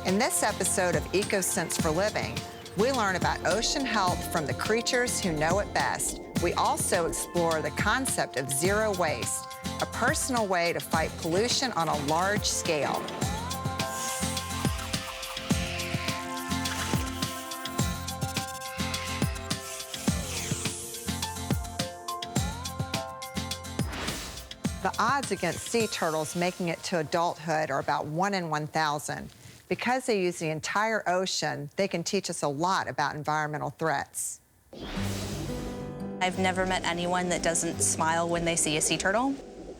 In this episode of EcoSense for Living, we learn about ocean health from the creatures who know it best. We also explore the concept of zero waste, a personal way to fight pollution on a large scale. The odds against sea turtles making it to adulthood are about 1 in 1,000. Because they use the entire ocean, they can teach us a lot about environmental threats. I've never met anyone that doesn't smile when they see a sea turtle.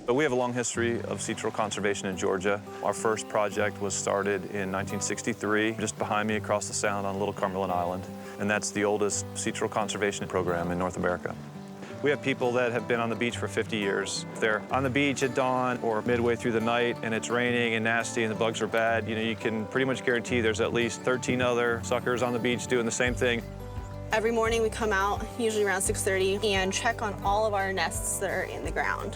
But we have a long history of sea turtle conservation in Georgia. Our first project was started in 1963, just behind me across the sound on Little Cumberland Island. And that's the oldest sea turtle conservation program in North America. We have people that have been on the beach for 50 years. If they're on the beach at dawn or midway through the night and it's raining and nasty and the bugs are bad, you can pretty much guarantee there's at least 13 other suckers on the beach doing the same thing. Every morning we come out, usually around 6:30, and check on all of our nests that are in the ground.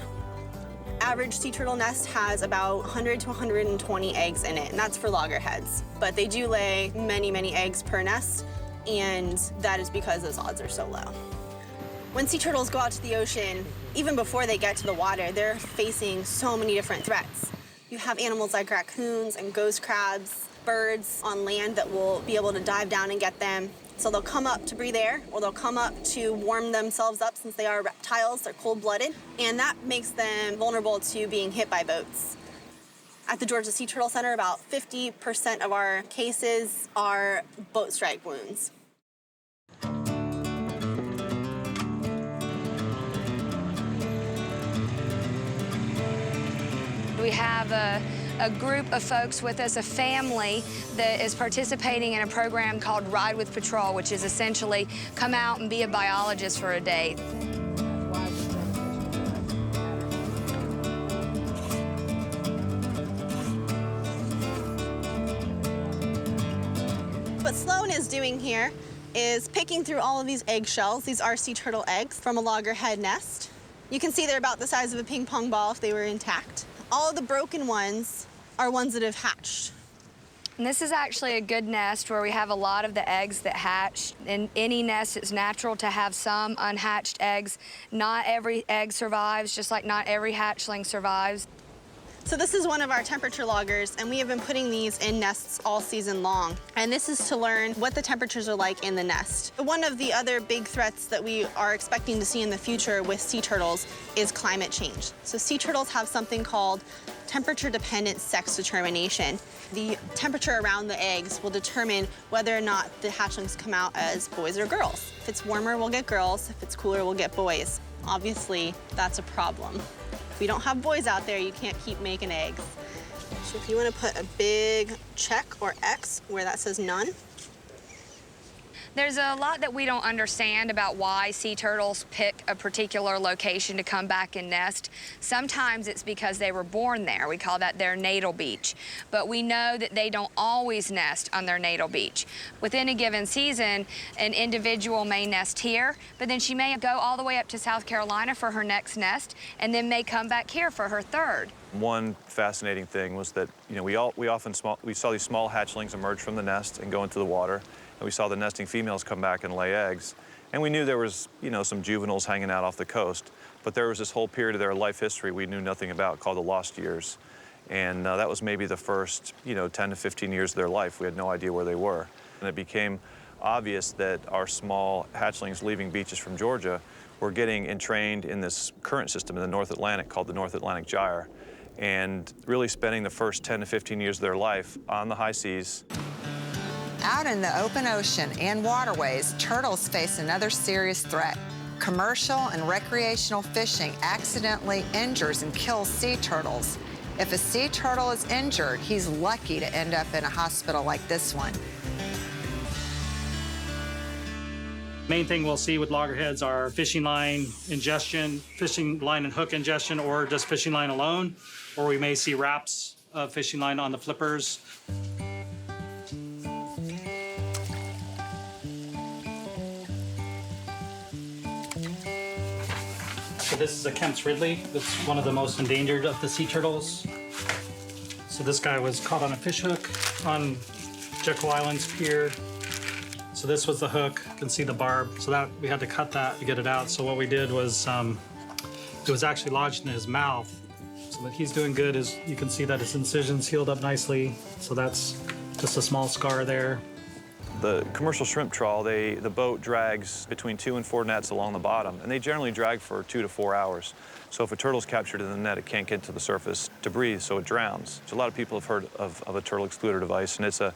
Average sea turtle nest has about 100 to 120 eggs in it, and that's for loggerheads. But they do lay many, many eggs per nest, and that is because those odds are so low. When sea turtles go out to the ocean, even before they get to the water, they're facing so many different threats. You have animals like raccoons and ghost crabs, birds on land that will be able to dive down and get them. So they'll come up to breathe air, or they'll come up to warm themselves up since they are reptiles, they're cold-blooded, and that makes them vulnerable to being hit by boats. At the Georgia Sea Turtle Center, about 50% of our cases are boat strike wounds. We have a group of folks with us, a family that is participating in a program called Ride with Patrol, which is essentially come out and be a biologist for a day. What Sloan is doing here is picking through all of these eggshells. These are sea turtle eggs from a loggerhead nest. You can see they're about the size of a ping pong ball if they were intact. All of the broken ones are ones that have hatched. And this is actually a good nest where we have a lot of the eggs that hatch. In any nest, it's natural to have some unhatched eggs. Not every egg survives, just like not every hatchling survives. So this is one of our temperature loggers, and we have been putting these in nests all season long. And this is to learn what the temperatures are like in the nest. One of the other big threats that we are expecting to see in the future with sea turtles is climate change. So sea turtles have something called temperature-dependent sex determination. The temperature around the eggs will determine whether or not the hatchlings come out as boys or girls. If it's warmer, we'll get girls. If it's cooler, we'll get boys. Obviously, that's a problem. If we don't have boys out there, you can't keep making eggs. So if you want to put a big check or X where that says none. There's a lot that we don't understand about why sea turtles pick a particular location to come back and nest. Sometimes it's because they were born there. We call that their natal beach. But we know that they don't always nest on their natal beach. Within a given season, an individual may nest here, but then she may go all the way up to South Carolina for her next nest, and then may come back here for her third. One fascinating thing was that we saw these small hatchlings emerge from the nest and go into the water. And we saw the nesting females come back and lay eggs. And we knew there was, some juveniles hanging out off the coast. But there was this whole period of their life history we knew nothing about called the lost years. And that was maybe the first, 10 to 15 years of their life. We had no idea where they were. And it became obvious that our small hatchlings leaving beaches from Georgia were getting entrained in this current system in the North Atlantic called the North Atlantic Gyre, and really spending the first 10 to 15 years of their life on the high seas. Out in the open ocean and waterways, turtles face another serious threat. Commercial and recreational fishing accidentally injures and kills sea turtles. If a sea turtle is injured, he's lucky to end up in a hospital like this one. Main thing we'll see with loggerheads are fishing line ingestion, fishing line and hook ingestion, or just fishing line alone, or we may see wraps of fishing line on the flippers. So this is a Kemp's Ridley. It's one of the most endangered of the sea turtles. So this guy was caught on a fish hook on Jekyll Island's pier. So this was the hook. You can see the barb. So that we had to cut that to get it out. So what we did was, it was actually lodged in his mouth. So that he's doing good is you can see that his incisions healed up nicely. So that's just a small scar there. The commercial shrimp trawl, the boat drags between 2 and 4 nets along the bottom, and they generally drag for 2 to 4 hours. So if a turtle's captured in the net, it can't get to the surface to breathe, so it drowns. So a lot of people have heard of a turtle excluder device, and it's a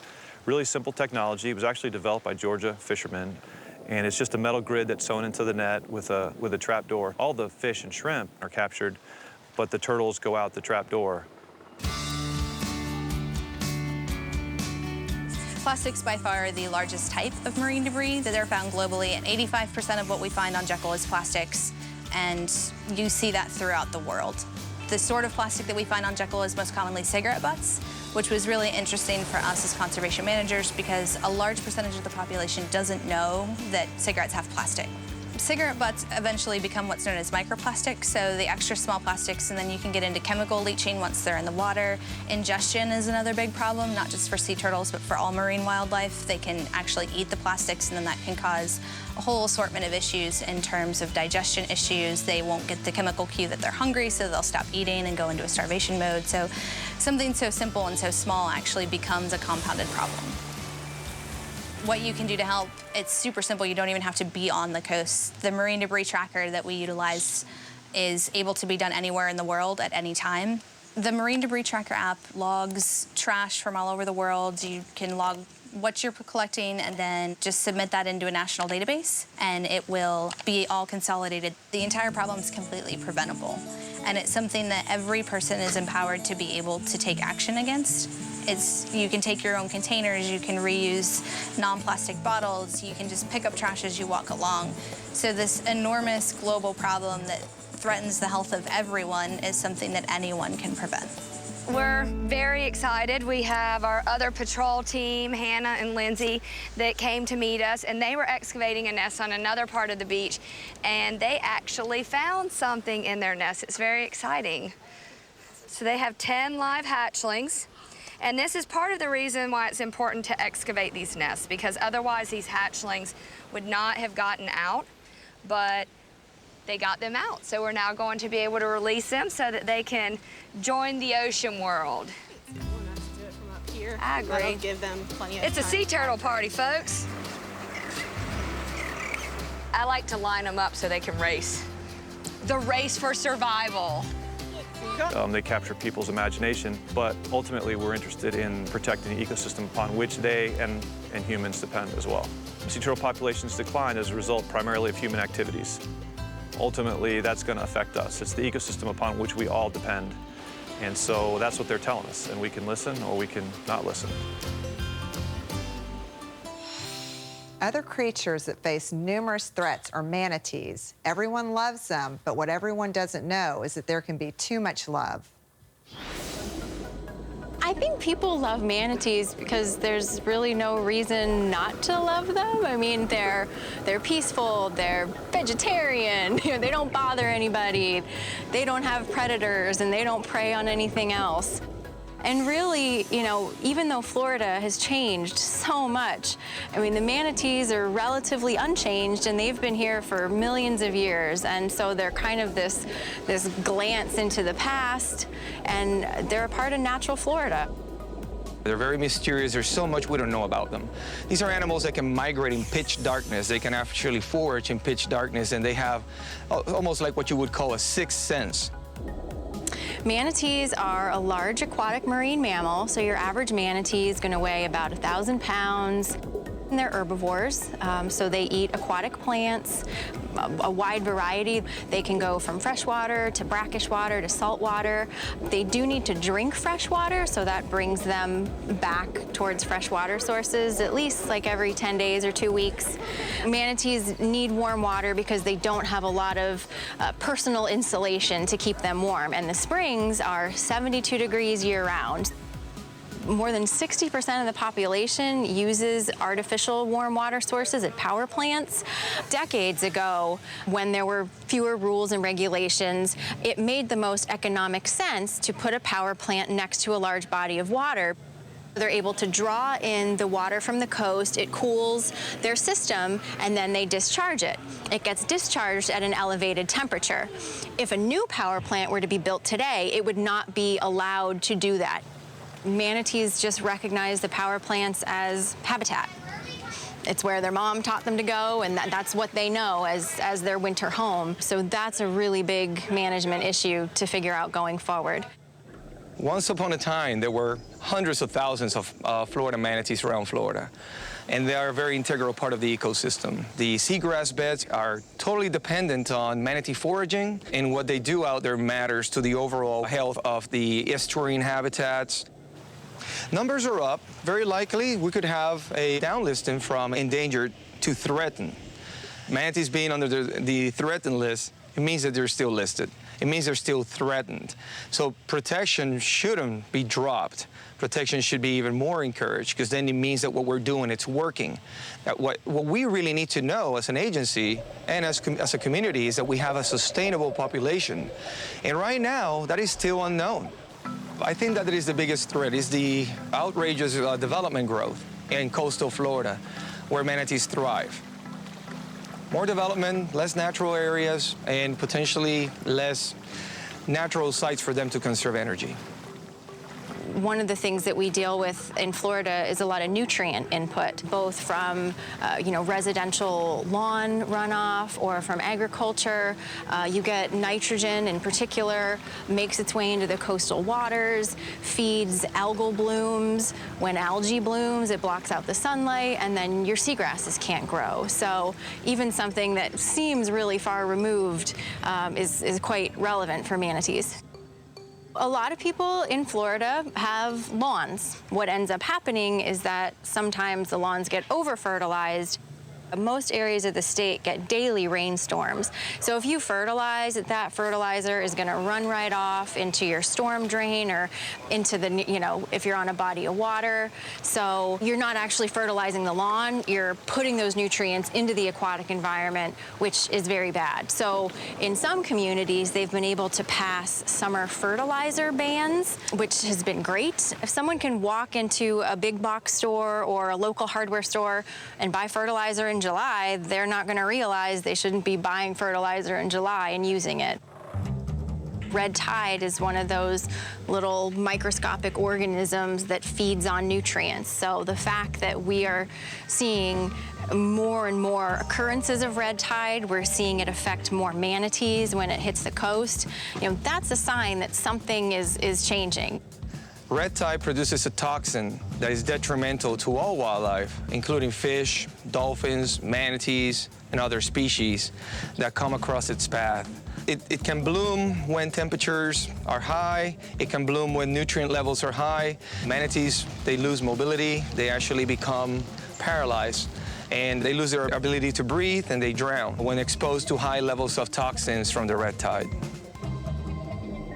really simple technology. It was actually developed by Georgia fishermen, and it's just a metal grid that's sewn into the net with a trap door. All the fish and shrimp are captured, but the turtles go out the trap door. Plastics by far are the largest type of marine debris that are found globally, and 85% of what we find on Jekyll is plastics, and you see that throughout the world. The sort of plastic that we find on Jekyll is most commonly cigarette butts, which was really interesting for us as conservation managers because a large percentage of the population doesn't know that cigarettes have plastic. Cigarette butts eventually become what's known as microplastics, so the extra small plastics, and then you can get into chemical leaching once they're in the water. Ingestion is another big problem, not just for sea turtles, but for all marine wildlife. They can actually eat the plastics, and then that can cause a whole assortment of issues in terms of digestion issues. They won't get the chemical cue that they're hungry, so they'll stop eating and go into a starvation mode. So something so simple and so small actually becomes a compounded problem. What you can do to help, it's super simple. You don't even have to be on the coast. The marine debris tracker that we utilize is able to be done anywhere in the world at any time. The Marine Debris Tracker app logs trash from all over the world. You can log what you're collecting and then just submit that into a national database, and it will be all consolidated. The entire problem is completely preventable, and it's something that every person is empowered to be able to take action against. You can take your own containers, you can reuse non-plastic bottles, you can just pick up trash as you walk along. So this enormous global problem that threatens the health of everyone is something that anyone can prevent. We're very excited. We have our other patrol team, Hannah and Lindsay, that came to meet us, and they were excavating a nest on another part of the beach, and they actually found something in their nest. It's very exciting. So they have 10 live hatchlings. And this is part of the reason why it's important to excavate these nests, because otherwise these hatchlings would not have gotten out, but they got them out. So we're now going to be able to release them so that they can join the ocean world. They want us to do it from up here. I agree. That'll give them plenty of It's a time. sea turtle party, folks. I like to line them up so they can race. The race for survival. They capture people's imagination, but ultimately we're interested in protecting the ecosystem upon which they and humans depend as well. Sea turtle populations decline as a result primarily of human activities. Ultimately, that's going to affect us. It's the ecosystem upon which we all depend. And so that's what they're telling us, and we can listen or we can not listen. Other creatures that face numerous threats are manatees. Everyone loves them, but what everyone doesn't know is that there can be too much love. I think people love manatees because there's really no reason not to love them. I mean, they're peaceful, they're vegetarian, they don't bother anybody, they don't have predators, and they don't prey on anything else. And really, even though Florida has changed so much, I mean, the manatees are relatively unchanged, and they've been here for millions of years. And so they're kind of this glance into the past, and they're a part of natural Florida. They're very mysterious. There's so much we don't know about them. These are animals that can migrate in pitch darkness. They can actually forage in pitch darkness, and they have almost like what you would call a sixth sense. Manatees are a large aquatic marine mammal, so your average manatee is going to weigh about 1,000 pounds. And they're herbivores, so they eat aquatic plants, a wide variety. They can go from freshwater to brackish water to saltwater. They do need to drink fresh water, so that brings them back towards freshwater sources, at least like every 10 days or 2 weeks. Manatees need warm water because they don't have a lot of personal insulation to keep them warm, and the springs are 72 degrees year-round. More than 60% of the population uses artificial warm water sources at power plants. Decades ago, when there were fewer rules and regulations, it made the most economic sense to put a power plant next to a large body of water. They're able to draw in the water from the coast, it cools their system, and then they discharge it. It gets discharged at an elevated temperature. If a new power plant were to be built today, it would not be allowed to do that. Manatees just recognize the power plants as habitat. It's where their mom taught them to go, and that's what they know as their winter home. So that's a really big management issue to figure out going forward. Once upon a time, there were hundreds of thousands of Florida manatees around Florida, and they are a very integral part of the ecosystem. The seagrass beds are totally dependent on manatee foraging, and what they do out there matters to the overall health of the estuarine habitats. Numbers are up. Very likely, we could have a downlisting from endangered to threatened. Manatees being under the threatened list, it means that they're still listed. It means they're still threatened. So protection shouldn't be dropped. Protection should be even more encouraged, because then it means that what we're doing, it's working. That what we really need to know as an agency and as a community is that we have a sustainable population. And right now, that is still unknown. I think that is the biggest threat, is the outrageous development growth in coastal Florida, where manatees thrive. More development, less natural areas, and potentially less natural sites for them to conserve energy. One of the things that we deal with in Florida is a lot of nutrient input, both from residential lawn runoff or from agriculture. You get nitrogen in particular, makes its way into the coastal waters, feeds algal blooms. When algae blooms, it blocks out the sunlight, and then your seagrasses can't grow. So even something that seems really far removed is quite relevant for manatees. A lot of people in Florida have lawns. What ends up happening is that sometimes the lawns get over-fertilized. Most areas of the state get daily rainstorms. So if you fertilize, that fertilizer is going to run right off into your storm drain or into the, if you're on a body of water. So you're not actually fertilizing the lawn, you're putting those nutrients into the aquatic environment, which is very bad. So in some communities, they've been able to pass summer fertilizer bans, which has been great. If someone can walk into a big box store or a local hardware store and buy fertilizer in July, they're not going to realize they shouldn't be buying fertilizer in July and using it. Red tide is one of those little microscopic organisms that feeds on nutrients. So the fact that we are seeing more and more occurrences of red tide, we're seeing it affect more manatees when it hits the coast, that's a sign that something is changing. Red tide produces a toxin that is detrimental to all wildlife, including fish, dolphins, manatees, and other species that come across its path. It can bloom when temperatures are high. It can bloom when nutrient levels are high. Manatees, they lose mobility. They actually become paralyzed, and they lose their ability to breathe, and they drown when exposed to high levels of toxins from the red tide.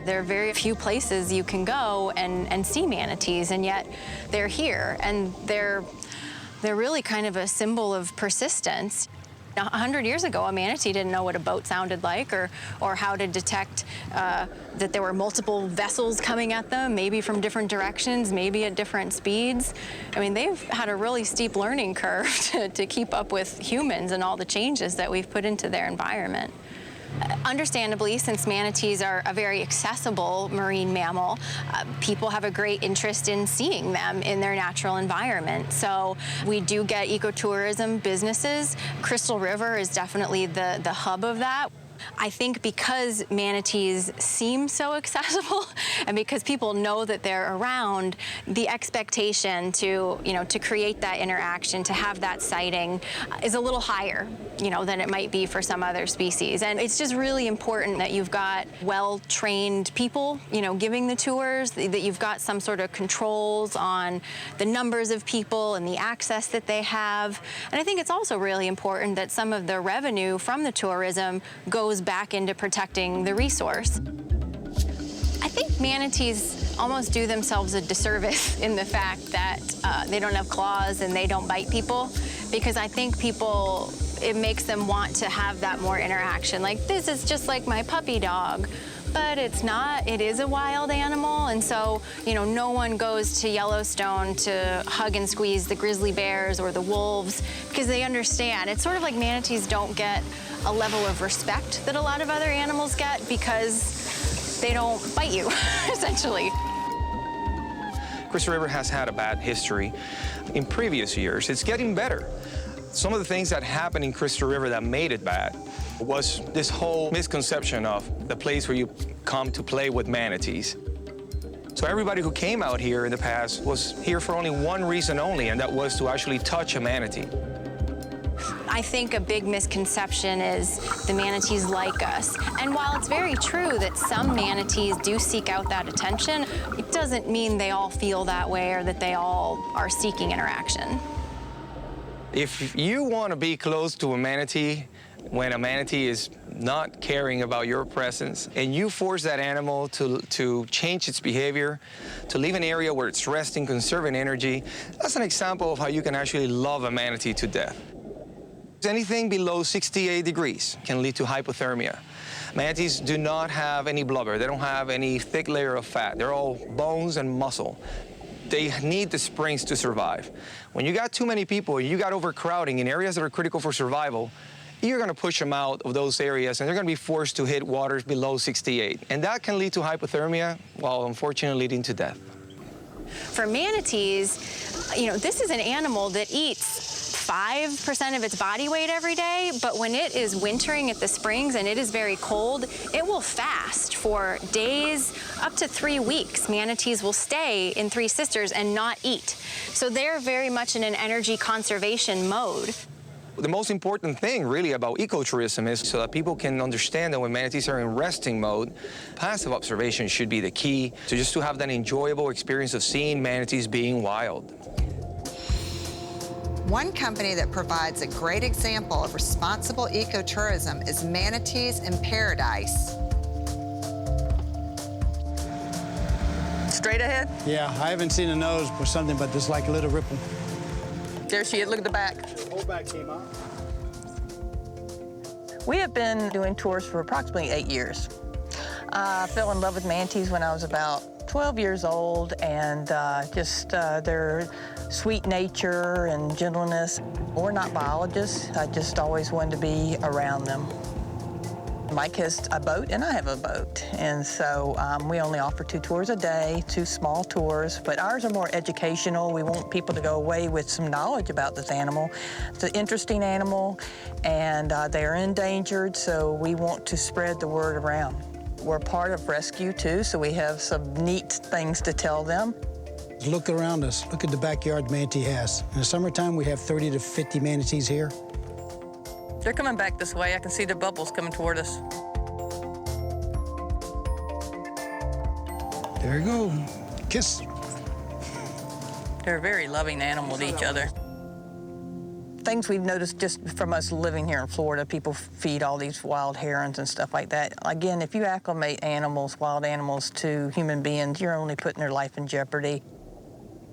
There are very few places you can go and see manatees, and yet they're here, and they're really kind of a symbol of persistence. 100 years ago, a manatee didn't know what a boat sounded like or how to detect that there were multiple vessels coming at them, maybe from different directions, maybe at different speeds. I mean, they've had a really steep learning curve to keep up with humans and all the changes that we've put into their environment. Understandably, since manatees are a very accessible marine mammal, people have a great interest in seeing them in their natural environment. So we do get ecotourism businesses. Crystal River is definitely the hub of that. I think because manatees seem so accessible and because people know that they're around, the expectation to create that interaction, to have that sighting is a little higher, than it might be for some other species. And it's just really important that you've got well-trained people, giving the tours, that you've got some sort of controls on the numbers of people and the access that they have. And I think it's also really important that some of the revenue from the tourism goes back into protecting the resource. I think manatees almost do themselves a disservice in the fact that they don't have claws and they don't bite people, because I think it makes them want to have that more interaction. Like, this is just like my puppy dog. but it's not. It is a wild animal, and so, no one goes to Yellowstone to hug and squeeze the grizzly bears or the wolves because they understand. It's sort of like manatees don't get a level of respect that a lot of other animals get because they don't bite you, essentially. Crystal River has had a bad history in previous years. It's getting better. Some of the things that happened in Crystal River that made it bad was this whole misconception of the place where you come to play with manatees. So everybody who came out here in the past was here for only one reason only, and that was to actually touch a manatee. I think a big misconception is the manatees like us. And while it's very true that some manatees do seek out that attention, it doesn't mean they all feel that way or that they all are seeking interaction. If you want to be close to a manatee when a manatee is not caring about your presence and you force that animal to change its behavior, to leave an area where it's resting, conserving energy, that's an example of how you can actually love a manatee to death. Anything below 68 degrees can lead to hypothermia. Manatees do not have any blubber. They don't have any thick layer of fat. They're all bones and muscle. They need the springs to survive. When you got too many people, you got overcrowding in areas that are critical for survival, you're going to push them out of those areas, and they're going to be forced to hit waters below 68. And that can lead to hypothermia, while unfortunately leading to death. For manatees, this is an animal that eats 5% of its body weight every day, but when it is wintering at the springs and it is very cold, it will fast for days, up to 3 weeks. Manatees will stay in Three Sisters and not eat. So they're very much in an energy conservation mode. The most important thing really about ecotourism is so that people can understand that when manatees are in resting mode, passive observation should be the key to have that enjoyable experience of seeing manatees being wild. One company that provides a great example of responsible ecotourism is Manatees in Paradise. Straight ahead? Yeah, I haven't seen a nose or something, but there's like a little ripple. There she is. Look at the back. The whole back came out. We have been doing tours for approximately 8 years. I fell in love with manatees when I was about 12 years old, and their sweet nature and gentleness. We're not biologists. I just always wanted to be around them. Mike has a boat, and I have a boat, and so we only offer 2 tours a day, 2 small tours, but ours are more educational. We want people to go away with some knowledge about this animal. It's an interesting animal, and they are endangered, so we want to spread the word around. We're part of rescue, too, so we have some neat things to tell them. Look around us. Look at the backyard manatee has. In the summertime, we have 30 to 50 manatees here. They're coming back this way. I can see the bubbles coming toward us. There you go. Kiss. They're a very loving animal to each other. Things we've noticed just from us living here in Florida, people feed all these wild herons and stuff like that. Again, if you acclimate animals, wild animals, to human beings, you're only putting their life in jeopardy.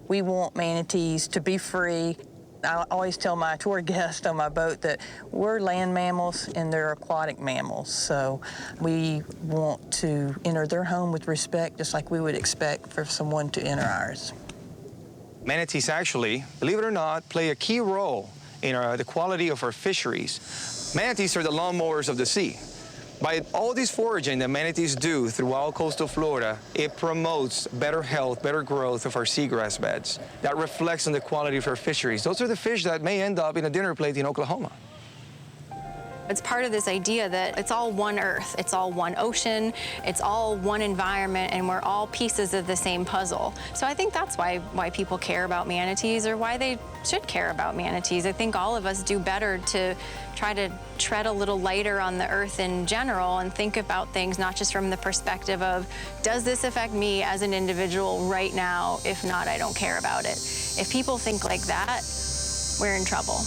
We want manatees to be free. I always tell my tour guests on my boat that we're land mammals and they're aquatic mammals. So we want to enter their home with respect, just like we would expect for someone to enter ours. Manatees actually, believe it or not, play a key role in the quality of our fisheries. Manatees are the lawnmowers of the sea. By all this foraging that manatees do throughout coastal Florida, it promotes better health, better growth of our seagrass beds. That reflects on the quality of our fisheries. Those are the fish that may end up in a dinner plate in Oklahoma. It's part of this idea that it's all one earth, it's all one ocean, it's all one environment, and we're all pieces of the same puzzle. So I think that's why people care about manatees, or why they should care about manatees. I think all of us do better to try to tread a little lighter on the earth in general and think about things not just from the perspective of, does this affect me as an individual right now? If not, I don't care about it. If people think like that, we're in trouble.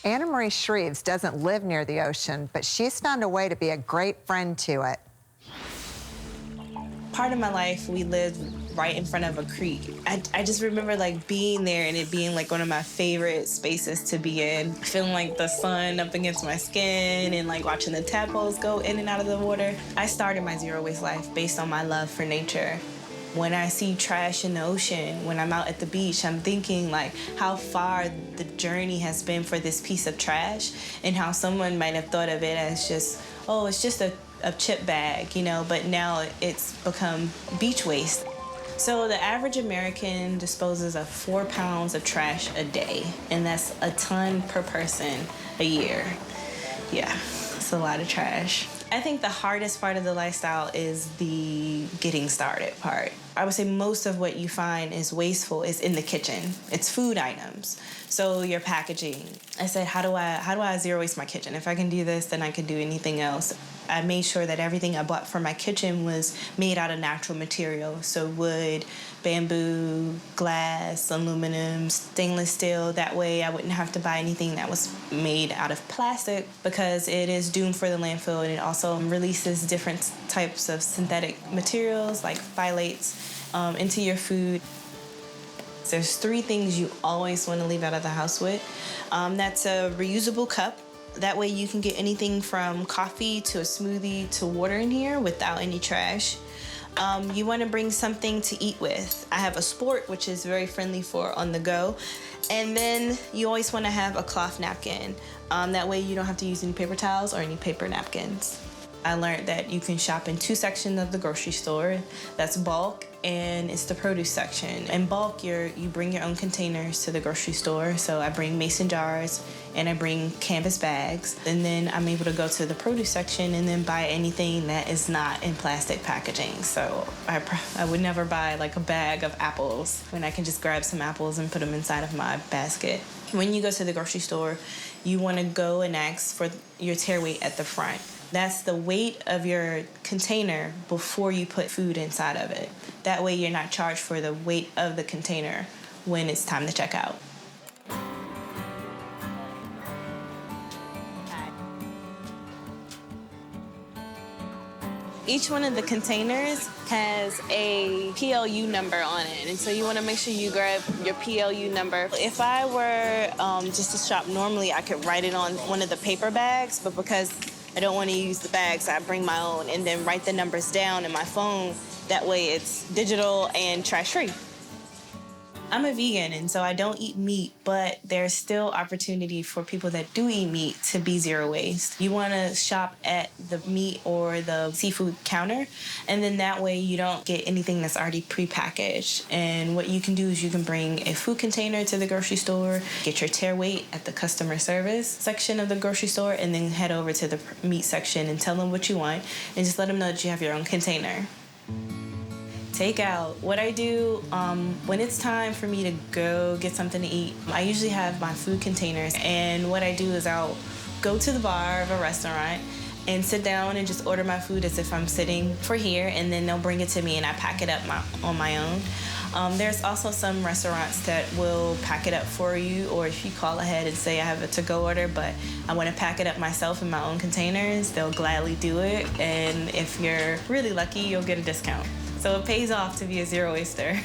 Anna Marie Shreves doesn't live near the ocean, but she's found a way to be a great friend to it. Part of my life, we lived right in front of a creek. I just remember like being there and it being like one of my favorite spaces to be in, feeling like the sun up against my skin and like watching the tadpoles go in and out of the water. I started my zero waste life based on my love for nature. When I see trash in the ocean, when I'm out at the beach, I'm thinking like how far the journey has been for this piece of trash and how someone might have thought of it as just, oh, it's just a chip bag, you know, but now it's become beach waste. So the average American disposes of 4 pounds of trash a day, and that's a ton per person a year. Yeah, it's a lot of trash. I think the hardest part of the lifestyle is the getting started part. I would say most of what you find is wasteful is in the kitchen. It's food items. So your packaging. I said, how do I zero waste my kitchen? If I can do this, then I can do anything else. I made sure that everything I bought for my kitchen was made out of natural material. So wood, bamboo, glass, aluminum, stainless steel. That way I wouldn't have to buy anything that was made out of plastic because it is doomed for the landfill, and it also releases different types of synthetic materials like phthalates into your food. There's 3 things you always want to leave out of the house with. That's a reusable cup. That way you can get anything from coffee to a smoothie to water in here without any trash. You want to bring something to eat with. I have a Sport, which is very friendly for on the go. And then you always want to have a cloth napkin. That way you don't have to use any paper towels or any paper napkins. I learned that you can shop in 2 sections of the grocery store. That's bulk and it's the produce section. In bulk, you bring your own containers to the grocery store. So I bring mason jars and I bring canvas bags. And then I'm able to go to the produce section and then buy anything that is not in plastic packaging. So I would never buy like a bag of apples when I can just grab some apples and put them inside of my basket. When you go to the grocery store, you want to go and ask for your tear weight at the front. That's the weight of your container before you put food inside of it. That way you're not charged for the weight of the container when it's time to check out. Each one of the containers has a PLU number on it, and so you want to make sure you grab your PLU number. If I were just to shop normally, I could write it on one of the paper bags, but because I don't want to use the bags, I bring my own and then write the numbers down in my phone. That way it's digital and trash-free. I'm a vegan, and so I don't eat meat, but there's still opportunity for people that do eat meat to be zero waste. You want to shop at the meat or the seafood counter, and then that way you don't get anything that's already prepackaged. And what you can do is you can bring a food container to the grocery store, get your tear weight at the customer service section of the grocery store, and then head over to the meat section and tell them what you want, and just let them know that you have your own container. Takeout. What I do when it's time for me to go get something to eat, I usually have my food containers, and what I do is I'll go to the bar of a restaurant and sit down and just order my food as if I'm sitting for here, and then they'll bring it to me and I pack it up on my own. There's also some restaurants that will pack it up for you, or if you call ahead and say I have a to-go order, but I want to pack it up myself in my own containers, they'll gladly do it, and if you're really lucky, you'll get a discount. So it pays off to be a zero waster.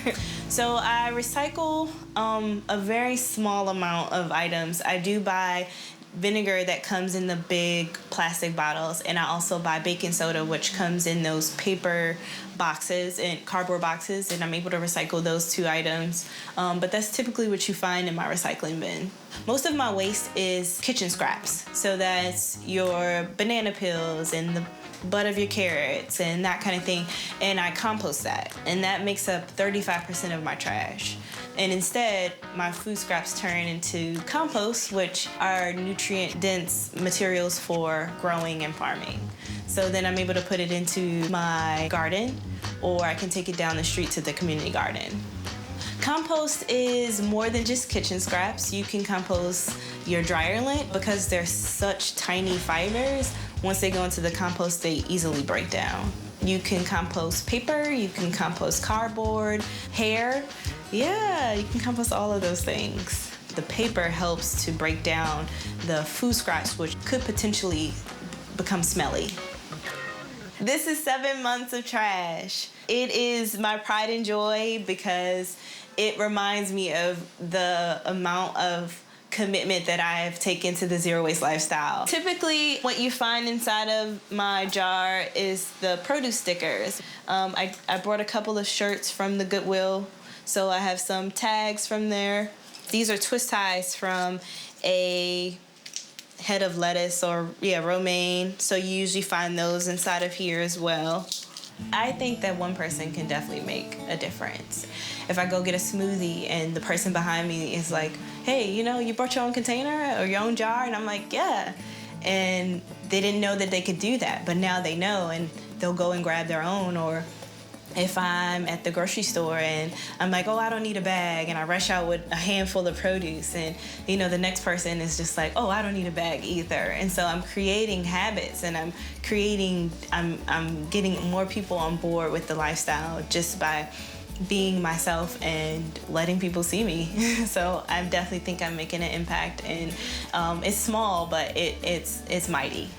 So I recycle a very small amount of items. I do buy vinegar that comes in the big plastic bottles, and I also buy baking soda, which comes in those paper boxes and cardboard boxes, and I'm able to recycle those 2 items. But that's typically what you find in my recycling bin. Most of my waste is kitchen scraps. So that's your banana peels and the butt of your carrots and that kind of thing, and I compost that, and that makes up 35% of my trash. And instead, my food scraps turn into compost, which are nutrient-dense materials for growing and farming. So then I'm able to put it into my garden, or I can take it down the street to the community garden. Compost is more than just kitchen scraps. You can compost your dryer lint because they're such tiny fibers. Once they go into the compost, they easily break down. You can compost paper, you can compost cardboard, hair. Yeah, you can compost all of those things. The paper helps to break down the food scraps, which could potentially become smelly. This is 7 months of trash. It is my pride and joy because it reminds me of the amount of commitment that I have taken to the zero waste lifestyle. Typically, what you find inside of my jar is the produce stickers. I brought a couple of shirts from the Goodwill, so I have some tags from there. These are twist ties from a head of lettuce or romaine, so you usually find those inside of here as well. I think that one person can definitely make a difference. If I go get a smoothie and the person behind me is like, hey, you brought your own container or your own jar? And I'm like, yeah. And they didn't know that they could do that, but now they know and they'll go and grab their own. Or if I'm at the grocery store and I'm like, oh, I don't need a bag, and I rush out with a handful of produce, and the next person is just like, oh, I don't need a bag either. And so I'm creating habits, and I'm getting more people on board with the lifestyle just by being myself and letting people see me. So I definitely think I'm making an impact, and it's small, but it's mighty.